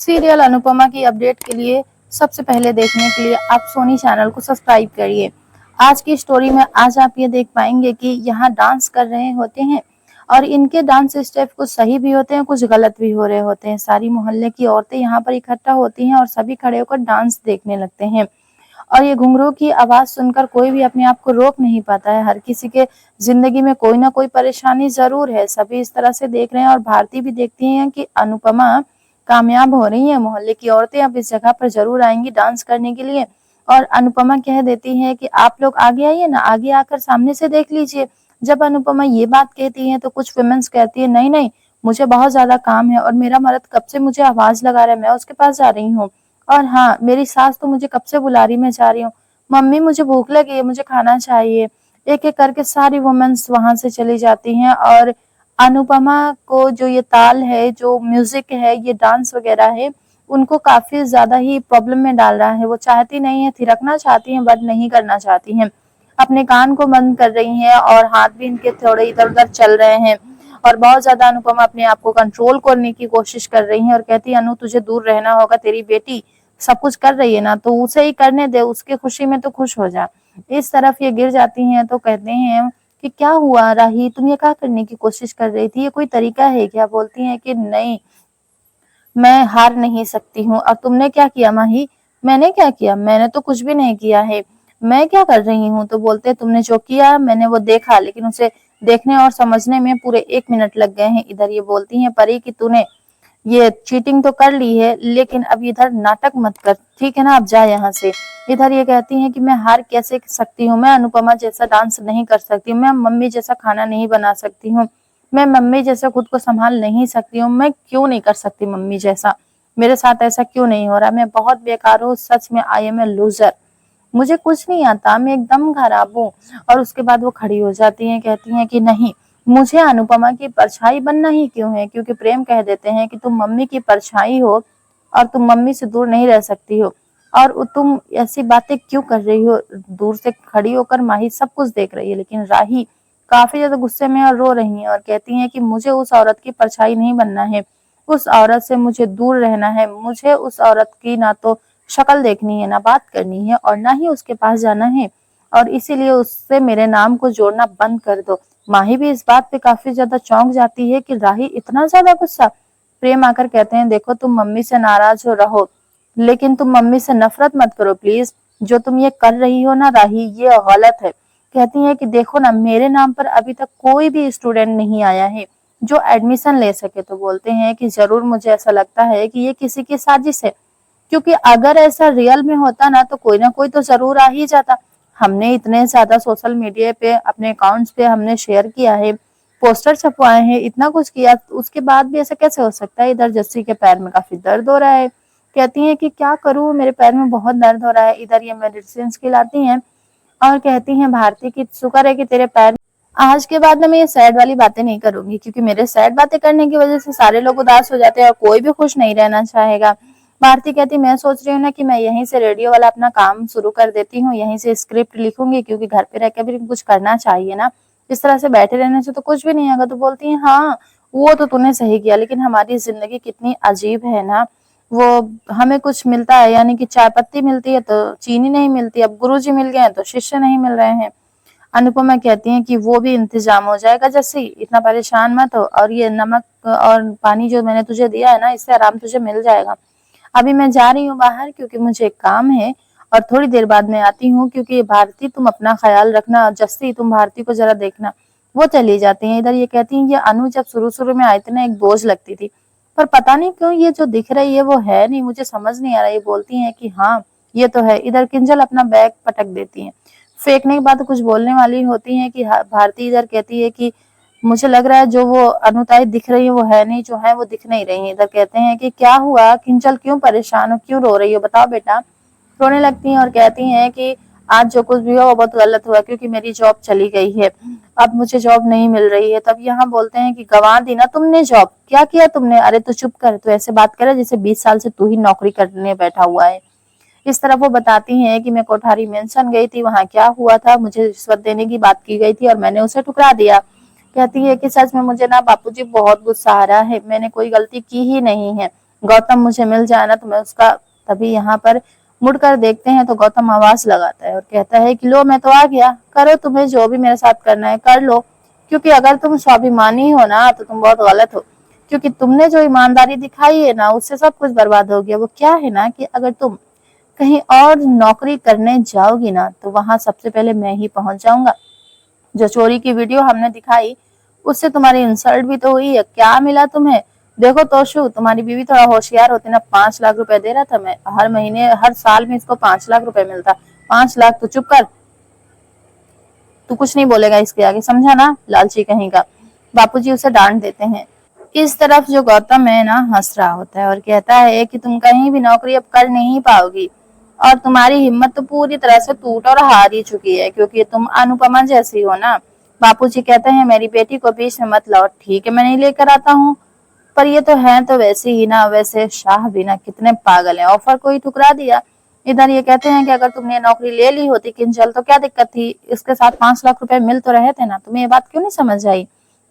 Serial Anupama की update के लिए सबसे पहले देखने के लिए आप सोनी चैनल को सब्सक्राइब करिए। आज की स्टोरी में आज आप ये देख पाएंगे कि यहाँ डांस कर रहे होते हैं और इनके डांस स्टेप कुछ सही भी होते हैं, कुछ गलत भी हो रहे होते हैं। सारी मोहल्ले की औरतें यहाँ पर इकट्ठा होती हैं और सभी खड़े होकर डांस देखने लगते हैं। और ये घुंघरू की आवाज सुनकर कोई भी अपने आप को रोक नहीं पाता है। हर किसी के जिंदगी में कोई ना कोई परेशानी जरूर है। सभी इस तरह से देख रहे हैं और भारती भी देखती हैं कि अनुपमा कामयाब हो रही है। मोहल्ले की औरतें अब इस जगह पर जरूर आएंगी डांस करने के लिए। और अनुपमा कह देती है कि आप लोग आगे आइए ना, आगे आकर सामने से देख लीजिए। जब अनुपमा ये बात कहती है तो कुछ वुमेन्स कहती है नहीं नहीं, मुझे बहुत ज्यादा काम है और मेरा मर्द कब से मुझे आवाज लगा रहा है, मैं उसके पास जा रही हूँ। और हाँ, मेरी सास तो मुझे कब से बुला रही, मैं जा रही हूँ। मम्मी मुझे भूख लगी है, मुझे खाना चाहिए। एक एक करके सारी वुमेन्स वहां से चली जाती हैं और अनुपमा को जो ये ताल है, जो म्यूजिक है, ये डांस वगैरह है, उनको काफी ज्यादा ही प्रॉब्लम में डाल रहा है। वो चाहती नहीं है, थिरकना चाहती हैं बट नहीं करना चाहती हैं। अपने कान को बंद कर रही हैं और हाथ भी इनके थोड़े इधर उधर चल रहे हैं। और बहुत ज्यादा अनुपमा अपने आप को कंट्रोल करने की कोशिश कर रही है और कहती है अनु तुझे दूर रहना होगा, तेरी बेटी सब कुछ कर रही है ना, तो उसे ही करने दे, उसके खुशी में तो खुश हो जा। इस तरफ ये गिर जाती हैं तो कहते हैं कि क्या हुआ राही, तुम ये क्या करने की कोशिश कर रही थी, ये कोई तरीका है क्या? बोलती हैं कि नहीं, मैं हार नहीं सकती हूँ। और तुमने क्या किया माही? मैंने क्या किया? मैंने तो कुछ भी नहीं किया है। मैं क्या कर रही हूँ? तो बोलते हैं तुमने जो किया मैंने वो देखा, लेकिन उसे देखने और समझने में पूरे 1 मिनट लग गए हैं। इधर ये बोलती हैं परी कि तूने ये चीटिंग तो कर ली है, लेकिन अब इधर नाटक मत कर, ठीक है ना, अब जा यहाँ से। इधर ये कहती हैं कि मैं हार कैसे सकती हूँ, मैं अनुपमा जैसा डांस नहीं कर सकती हूँ, मैं मम्मी जैसा खाना नहीं बना सकती हूँ, मैं मम्मी जैसा खुद को संभाल नहीं सकती हूँ, मैं क्यों नहीं कर सकती मम्मी जैसा, मेरे साथ ऐसा क्यों नहीं हो रहा, मैं बहुत बेकार हूँ, सच में आई एम ए लूजर, मुझे कुछ नहीं आता, मैं एकदम खराब हूँ। और उसके बाद वो खड़ी हो जाती हैं, कहती हैं कि नहीं, मुझे अनुपमा की परछाई बनना ही क्यों है, क्योंकि प्रेम कह देते हैं कि तुम मम्मी की परछाई हो और तुम मम्मी से दूर नहीं रह सकती हो। और तुम ऐसी बातें क्यों कर रही हो? दूर से खड़ी होकर माही सब कुछ देख रही है, लेकिन राही काफी ज्यादा गुस्से में और रो रही हैं और कहती हैं कि मुझे उस औरत की परछाई नहीं बनना है, उस औरत से मुझे दूर रहना है, मुझे उस औरत की ना तो शक्ल देखनी है, ना बात करनी है और ना ही उसके पास जाना है, और इसीलिए उससे मेरे नाम को जोड़ना बंद कर दो। माही भी इस बात पे काफी ज्यादा चौंक जाती है कि राही इतना ज्यादा गुस्सा। प्रेम आकर कहते हैं देखो तुम मम्मी से नाराज हो रहो, लेकिन तुम मम्मी से नफरत मत करो प्लीज, जो तुम ये कर रही हो ना राही, ये गलत है। कहती है कि देखो ना, मेरे नाम पर अभी तक कोई भी स्टूडेंट नहीं आया है जो एडमिशन ले सके। तो बोलते हैं कि जरूर मुझे ऐसा लगता है कि ये किसी की साजिश है, क्योंकि अगर ऐसा रियल में होता ना कोई तो जरूर आ ही जाता। हमने इतने ज्यादा सोशल मीडिया पे अपने अकाउंट्स पे हमने शेयर किया है, पोस्टर छपवाए हैं, इतना कुछ किया, उसके बाद भी ऐसा कैसे हो सकता है? इधर जस्सी के पैर में काफी दर्द हो रहा है। कहती हैं कि क्या करूं, मेरे पैर में बहुत दर्द हो रहा है। इधर ये मेडिसिन खिलाती हैं और कहती हैं भारती की शुक्र है कि तेरे पैर, आज के बाद ना मैं ये सैड वाली बातें नहीं करूंगी, क्योंकि मेरे सैड बातें करने की वजह से सारे लोग उदास हो जाते हैं और कोई भी खुश नहीं रहना चाहेगा। भारती कहती मैं सोच रही हूँ ना कि मैं यहीं से रेडियो वाला अपना काम शुरू कर देती हूँ, यहीं से स्क्रिप्ट लिखूंगी, क्योंकि घर पे रहकर भी कुछ करना चाहिए ना, इस तरह से बैठे रहने से तो कुछ भी नहीं होगा। तो बोलती है हाँ, वो तो तूने सही किया, लेकिन हमारी जिंदगी कितनी अजीब है ना, वो हमें कुछ मिलता है यानी कि चाय पत्ती मिलती है तो चीनी नहीं मिलती, अब गुरुजी मिल गए हैं तो शिष्य नहीं मिल रहे हैं। अनुपमा कहती हैं कि वो भी इंतजाम हो जाएगा, जैसे इतना परेशान मत हो, और ये नमक और पानी जो मैंने तुझे दिया है ना, इससे आराम तुझे मिल जाएगा। अभी मैं जा रही हूँ बाहर क्योंकि मुझे एक काम है और थोड़ी देर बाद मैं आती हूँ, क्योंकि भारती तुम अपना ख्याल रखना, जस्सी तुम भारती को जरा देखना। वो चली जाती हैं। इधर ये कहती हैं ये अनु जब शुरू शुरू में आई थी ना, एक बोझ लगती थी, पर पता नहीं क्यों ये जो दिख रही है वो है नहीं, मुझे समझ नहीं आ रहा। ये बोलती हैं कि हाँ ये तो है। इधर किंजल अपना बैग पटक देती है, फेंकने के बाद कुछ बोलने वाली होती है कि भारती इधर कहती है कि मुझे लग रहा है जो वो अनुताई दिख रही है वो है नहीं, जो है वो दिख नहीं रही है। इधर कहते हैं कि क्या हुआ किंजल, क्यों परेशान हो, क्यों रो रही हो, बताओ बेटा। रोने लगती हैं और कहती हैं कि आज जो कुछ भी हुआ वो बहुत गलत हुआ, क्योंकि मेरी जॉब चली गई है, अब मुझे जॉब नहीं मिल रही है। तब यहाँ बोलते हैं कि गंवा दी ना तुमने जॉब, क्या किया तुमने? अरे तू चुप कर, तू ऐसे बात करे जैसे 20 साल से तू ही नौकरी करने बैठा हुआ है। इस तरफ वो बताती हैं कि मैं कोठारी मेंशन गई थी, वहां क्या हुआ था, मुझे रिश्वत देने की बात की गई थी और मैंने उसे ठुकरा दिया। कहती है कि सच में मुझे ना बापूजी बहुत गुस्सा आ रहा है, मैंने कोई गलती की ही नहीं है, गौतम मुझे मिल जाए ना तो मैं उसका। तभी यहाँ पर मुड़कर देखते हैं तो गौतम आवाज लगाता है और कहता है कि लो मैं तो आ गया, करो तुम्हें जो भी मेरे साथ करना है कर लो, क्योंकि अगर तुम स्वाभिमानी हो ना तो तुम बहुत गलत हो, क्योंकि तुमने जो ईमानदारी दिखाई है ना उससे सब कुछ बर्बाद हो गया। वो क्या है ना कि अगर तुम कहीं और नौकरी करने जाओगी ना तो वहां सबसे पहले मैं ही पहुंच जाऊंगा। जो चोरी की वीडियो हमने दिखाई उससे तुम्हारी इंसल्ट भी तो हुई है, क्या मिला तुम्हें? देखो तोशु, तुम्हारी बीवी थोड़ा होशियार होती ना, 5 लाख रुपए दे रहा था मैं, हर महीने हर साल में इसको 5 लाख रुपए मिलता। 5 लाख? तो चुप कर, तू कुछ नहीं बोलेगा इसके आगे, समझा ना, लालची कहीं का। बापूजी उसे डांट देते हैं। इस तरफ जो गौतम है ना हंस रहा होता है और कहता है कि तुम कहीं भी नौकरी अब कर नहीं पाओगी और तुम्हारी हिम्मत तो पूरी तरह से टूट और हार ही चुकी है, क्योंकि तुम अनुपमा जैसी हो ना। बापूजी कहते हैं मेरी बेटी को बीच में मत लाओ, ठीक है मैं नहीं लेकर आता हूँ, पर ये तो है तो वैसे ही ना। वैसे शाह भी ना कितने पागल हैं, ऑफर को ही ठुकरा दिया। इधर ये कहते हैं कि अगर तुमने नौकरी ले ली होती किंजल तो क्या दिक्कत थी, इसके साथ 5 लाख रुपए मिल तो रहे थे ना, तुम्हें ये बात क्यों नहीं समझ आई?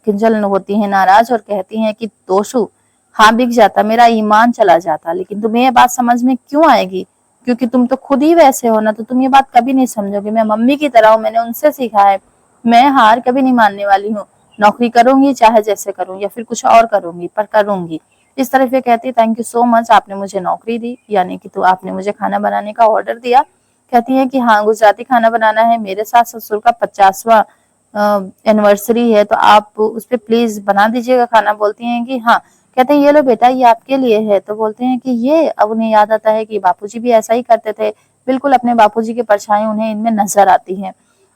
किंजल होती है नाराज और कहती है कि दोषु, हाँ बिक जाता, मेरा ईमान चला जाता, लेकिन तुम्हें ये बात समझ में क्यों आएगी, क्योंकि तुम तो खुद ही वैसे हो ना, तो तुम ये बात कभी नहीं समझोगे। मैं मम्मी की तरह हूँ, मैंने उनसे सीखा है, मैं हार कभी नहीं मानने वाली हूँ। नौकरी करूंगी चाहे जैसे करूं या फिर कुछ और करूंगी, पर करूंगी। इस तरफ ये कहती थैंक यू सो मच, आपने मुझे नौकरी दी, यानी कि तो आपने मुझे खाना बनाने का ऑर्डर दिया। कहती है कि हाँ गुजराती खाना बनाना है, मेरे सास ससुर का 50वां एनिवर्सरी है, तो आप उस पर प्लीज बना दीजिएगा खाना। बोलती हैं कि हाँ। कहते हैं ये लो बेटा ये आपके लिए है। तो बोलते हैं कि ये, अब उन्हें याद आता है कि बापूजी भी ऐसा ही करते थे, बिल्कुल अपने बापूजी की परछाई उन्हें इनमें नजर आती है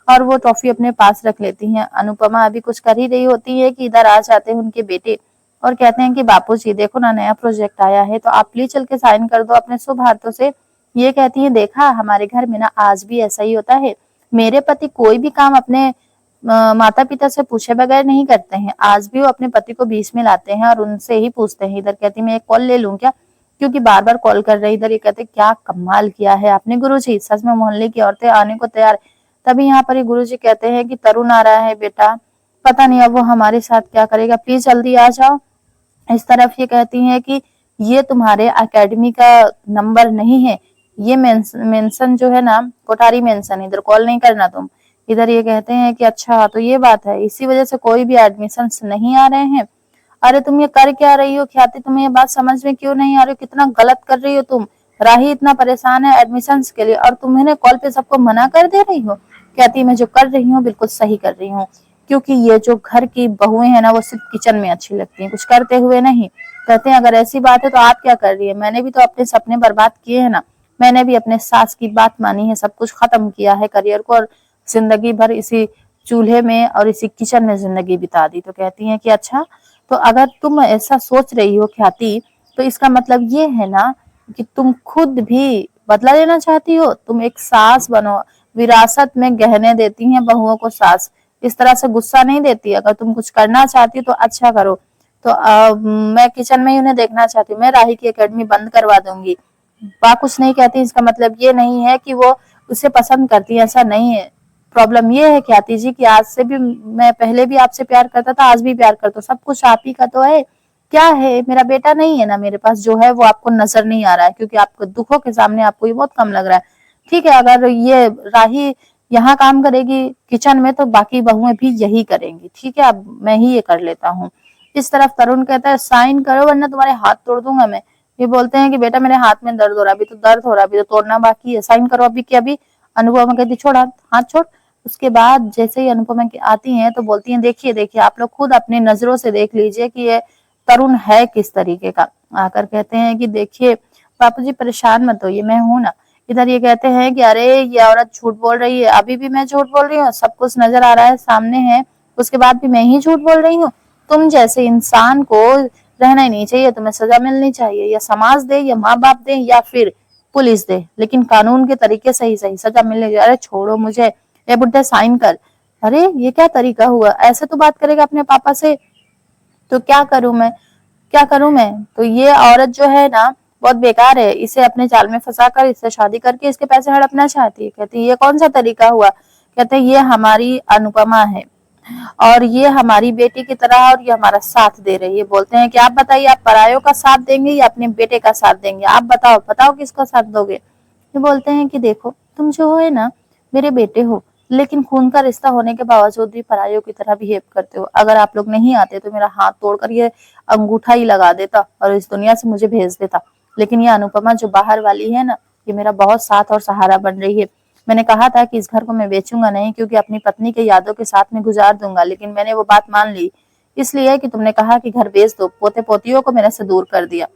और वो टॉफी अपने पास रख लेती हैं। अनुपमा अभी कुछ कर ही रही होती है कि इधर आ जाते हैं उनके बेटे और कहते हैं कि बापूजी देखो ना नया प्रोजेक्ट आया है, तो आप प्लीज चल के साइन कर दो अपने शुभ हाथों से। ये कहती है देखा हमारे घर में ना आज भी ऐसा ही होता है, मेरे पति कोई भी काम अपने माता पिता से पूछे बगैर नहीं करते हैं, आज भी वो अपने पति को बीच में लाते हैं और उनसे ही पूछते हैं। इधर कहती मैं एक कॉल ले लूं क्या, क्योंकि बार बार कॉल कर रही। इधर ये कहते क्या कमाल किया है आपने गुरुजी, सच में मोहल्ले की औरतें आने को तैयार। तभी यहाँ पर गुरुजी कहते हैं कि तरुण आ रहा है बेटा, पता नहीं अब वो हमारे साथ क्या करेगा, प्लीज जल्दी आ जाओ। इस तरफ ये कहती हैं कि ये तुम्हारे एकेडमी का नंबर नहीं है, ये मेंशन जो है ना कोठारी मेंशन, इधर कॉल नहीं करना तुम। इधर ये कहते हैं कि अच्छा तो ये बात है, इसी वजह से कोई भी एडमिशन नहीं आ रहे हैं। अरे तुम ये कर क्या रही हो ख्याति, तुम्हें ये बात समझ में क्यों नहीं आ रही हो, कितना गलत कर रही हो तुम। राही इतना परेशान है एडमिशन के लिए और तुम्हें कॉल पे सबको मना कर दे रही हो। ख्याति मैं जो कर रही हूँ बिल्कुल सही कर रही हूँ, क्योंकि ये जो घर की बहुएं हैं ना वो सिर्फ किचन में अच्छी लगती हैं, कुछ करते हुए नहीं। कहते हैं अगर ऐसी बात है तो आप क्या कर रही है, मैंने भी तो अपने सपने बर्बाद किए हैं ना, मैंने भी अपने सास की बात मानी है, सब कुछ खत्म किया है करियर को और जिंदगी भर इसी चूल्हे में और इसी किचन में जिंदगी बिता दी। तो कहती हैं कि अच्छा तो अगर तुम ऐसा सोच रही हो ख्याति तो इसका मतलब ये है ना कि तुम खुद भी बदला लेना चाहती हो, तुम एक सास बनो, विरासत में गहने देती हैं बहुओं को सास, इस तरह से गुस्सा नहीं देती। अगर तुम कुछ करना चाहती हो तो अच्छा करो। तो मैं किचन में ही उन्हें देखना चाहती हूँ, मैं राही की एकेडमी बंद करवा दूंगी। वह कुछ नहीं कहती, इसका मतलब ये नहीं है कि वो उसे पसंद करती है, ऐसा नहीं है। प्रॉब्लम ये है ख्याति जी कि आज से भी मैं पहले भी आपसे प्यार करता था, आज भी प्यार करता हूँ, सब कुछ आप ही का तो है। क्या है, मेरा बेटा नहीं है ना मेरे पास, जो है वो आपको नजर नहीं आ रहा है क्योंकि आपको दुखों के सामने आपको ये बहुत कम लग रहा है। ठीक है, अगर ये राही यहाँ काम करेगी किचन में तो बाकी बहुएं भी यही करेंगी, ठीक है अब मैं ही ये कर लेता हूँ। इस तरफ तरुण कहता है साइन करो वरना तुम्हारे हाथ तोड़ दूंगा मैं। ये बोलते हैं कि बेटा मेरे हाथ में दर्द हो रहा है, अभी तो दर्द हो रहा है, अभी तो तोड़ना बाकी है, साइन करो अभी के अभी। अनुपमा कहती छोड़ हाथ, हाथ छोड़। उसके बाद जैसे ही अनुपमा की आती हैं तो बोलती हैं देखिए देखिए आप लोग खुद अपनी नजरों से देख लीजिए कि ये तरुण है किस तरीके का। आकर कहते हैं कि देखिए बापूजी परेशान मत होइए, मैं हूं ना। इधर ये कहते हैं कि अरे ये औरत झूठ बोल रही है, अभी भी मैं झूठ बोल रही हूँ, सब कुछ नजर आ रहा है सामने है, उसके बाद भी मैं ही झूठ बोल रही हूँ। तुम जैसे इंसान को रहना ही नहीं चाहिए, तुम्हें सजा मिलनी चाहिए, या समाज दे या माँ बाप दे या फिर पुलिस दे, लेकिन कानून के तरीके से ही सही सजा मिलनी चाहिए। अरे छोड़ो मुझे, ये बुड्ढे साइन कर। अरे ये क्या तरीका हुआ, ऐसे तो बात करेगा अपने पापा से, तो क्या करूं मैं, क्या करूं मैं। तो ये औरत जो है ना बहुत बेकार है, इसे अपने जाल में फंसाकर इससे शादी करके इसके पैसे हड़पना चाहती है। कहती है ये कौन सा तरीका हुआ, कहते हैं ये हमारी अनुपमा है, और ये हमारी बेटी की तरह और ये हमारा साथ दे रही है। बोलते हैं कि आप बताइए, आप परायों का साथ देंगे या अपने बेटे का साथ देंगे? आप बताओ, बताओ किसका साथ दोगे? ये बोलते हैं कि देखो, तुम जो हो ना, मेरे बेटे हो, लेकिन खून का रिश्ता होने के बावजूद भी परायों की तरह बिहेव करते हो। अगर आप लोग नहीं आते तो मेरा हाथ तोड़कर ये अंगूठा ही लगा देता और इस दुनिया से मुझे भेज देता। लेकिन ये अनुपमा जो बाहर वाली है ना, ये मेरा बहुत साथ और सहारा बन रही है। मैंने कहा था कि इस घर को मैं बेचूंगा नहीं, क्योंकि अपनी पत्नी के यादों के साथ में गुजार दूंगा, लेकिन मैंने वो बात मान ली इसलिए कि तुमने कहा कि घर बेच दो, पोते पोतियों को मेरे से दूर कर दिया।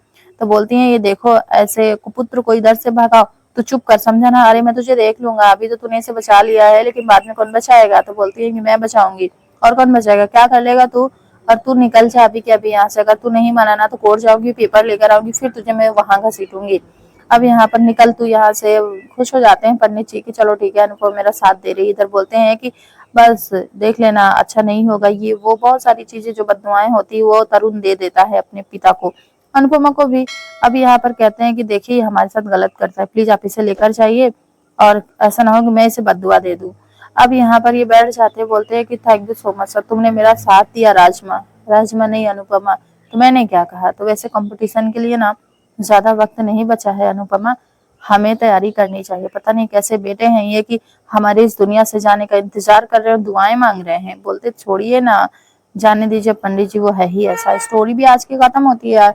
तो बोलती हैं, ये देखो, ऐसे कुपुत्र को इधर से भगाओ। तो चुप कर, समझा ना? अरे मैं तुझे देख लूंगा, अभी तो तूने इसे बचा लिया है, लेकिन बाद में कौन बचाएगा? तो बोलती है कि मैं बचाऊंगी। और कौन बचाएगा? क्या कर लेगा तू? और तू निकल जा अभी के अभी यहाँ से। अगर तू नहीं माना ना तो कोर्ट जाऊंगी, पेपर लेकर आऊंगी, फिर तुझे मैं वहां घसीटूंगी। अब यहाँ पर निकल तू यहाँ से। खुश हो जाते हैं पंडित जी की, चलो ठीक है, अनुपम मेरा साथ दे रही है। इधर बोलते हैं कि बस देख लेना, अच्छा नहीं होगा, ये वो बहुत सारी चीजें जो बददुआएं होती है वो तरुण दे देता है अपने पिता को, अनुपमा को भी। अब यहाँ पर कहते हैं कि देखिए, ये हमारे साथ गलत करता है, प्लीज आप इसे लेकर जाइए, और ऐसा ना हो कि मैं इसे बददुआ दे दूं। अब यहाँ पर ये बैठ जाते हैं, बोलते हैं कि thank you so much sir, तुमने मेरा साथ दिया। राजमा, राजमा नहीं अनुपमा, तो मैंने क्या कहा? तो वैसे कंपटीशन के लिए ना ज्यादा वक्त नहीं बचा है अनुपमा, हमें तैयारी करनी चाहिए। पता नहीं कैसे बेटे हैं ये कि हमारे इस दुनिया से जाने का इंतजार कर रहे हैं और दुआएं मांग रहे हैं। बोलते छोड़िए ना, जाने दीजिए पंडित जी, वो है ही ऐसा। स्टोरी भी आज की खत्म होती है।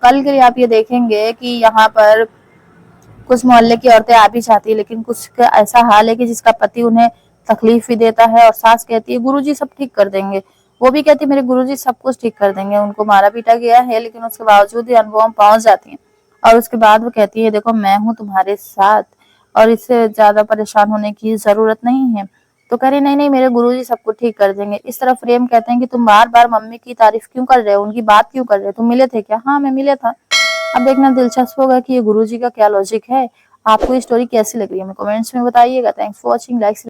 कल के लिए आप ये देखेंगे कि यहाँ पर कुछ मोहल्ले की औरतें आ भी चाहती है, लेकिन कुछ का ऐसा हाल है कि जिसका पति उन्हें तकलीफ भी देता है, और सास कहती है गुरुजी सब ठीक कर देंगे। वो भी कहती है मेरे गुरुजी सब कुछ ठीक कर देंगे। उनको मारा पीटा गया है, लेकिन उसके बावजूद भी अनुपमा पहुंच जाती है। और उसके बाद वो कहती है देखो, मैं हूँ तुम्हारे साथ, और इससे ज्यादा परेशान होने की जरूरत नहीं है। तो कह रही नहीं नहीं, मेरे गुरुजी सब कुछ ठीक कर देंगे। इस तरफ प्रेम कहते हैं कि तुम बार बार मम्मी की तारीफ क्यों कर रहे हो, उनकी बात क्यों कर रहे हो? तुम मिले थे क्या? हाँ मैं मिले था। अब देखना दिलचस्प होगा कि ये गुरुजी का क्या लॉजिक है। आपको ये स्टोरी कैसी लग रही है? हमें कमेंट्स में बताइएगा। Thanks for watching, like